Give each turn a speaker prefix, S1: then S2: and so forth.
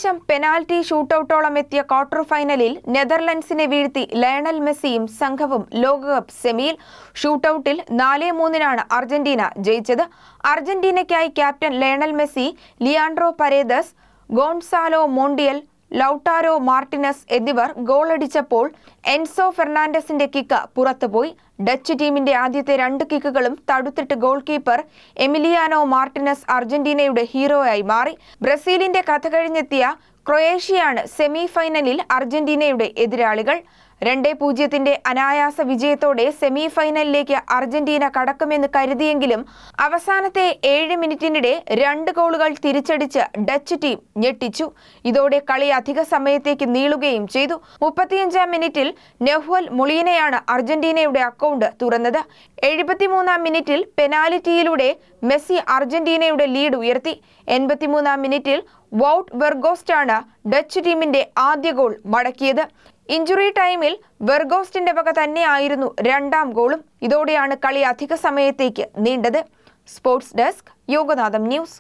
S1: ഏകദേശം പെനാൽറ്റി ഷൂട്ടൌട്ടോളം എത്തിയ ക്വാർട്ടർ ഫൈനലിൽ നെതർലൻഡ്സിനെ വീഴ്ത്തി ലയണൽ മെസ്സിയും സംഘവും ലോകകപ്പ് സെമിയിൽ. ഷൂട്ടൌട്ടിൽ 4-3 അർജന്റീന ജയിച്ചത്. അർജന്റീനയ്ക്കായി captain Lionel Messi, Leandro Paredes, Gonzalo Montiel, Lautaro Martinez എന്നിവർ ഗോളടിച്ചപ്പോൾ എൻസോ ഫെർണാണ്ടസിന്റെ കിക്ക് പുറത്തുപോയി. ഡച്ച് ടീമിന്റെ ആദ്യത്തെ 2 കിക്കുകളും തടുത്തിട്ട് ഗോൾ കീപ്പർ എമിലിയാനോ മാർട്ടിനസ് അർജന്റീനയുടെ ഹീറോയായി മാറി. ബ്രസീലിന്റെ കഥ കഴിഞ്ഞെത്തിയ ക്രൊയേഷ്യയാണ് സെമി ഫൈനലിൽ അർജന്റീനയുടെ എതിരാളികൾ. 2-0 അനായാസ വിജയത്തോടെ സെമി ഫൈനലിലേക്ക് അർജന്റീന കടക്കുമെന്ന് കരുതിയെങ്കിലും അവസാനത്തെ 7 മിനിറ്റിനിടെ 2 ഗോളുകൾ തിരിച്ചടിച്ച് ഡച്ച് ടീം ഞെട്ടിച്ചു. ഇതോടെ കളി അധിക സമയത്തേക്ക് നീളുകയും ചെയ്തു. 35-ാം മിനിറ്റിൽ നെഹ്വൽ മൊളീനയാണ് അർജന്റീനയുടെ അക്കൗണ്ട് തുറന്നത്. 73-ാം മിനിറ്റിൽ പെനാൽറ്റിയിലൂടെ മെസ്സി അർജന്റീനയുടെ ലീഡ് ഉയർത്തി. 83-ാം മിനിറ്റിൽ വൗട്ട് വെർഗോസ്റ്റാണ് ഡച്ച് ടീമിന്റെ ആദ്യ ഗോൾ മടക്കിയത്. ഇഞ്ചുറി ടൈമിൽ വെർഗോസ്റ്റിന്റെ വക തന്നെയായിരുന്നു 2ാം ഗോളും. ഇതോടെയാണ് കളി അധിക സമയത്തേക്ക് നീണ്ടത്. Sports desk, Yoganatham news.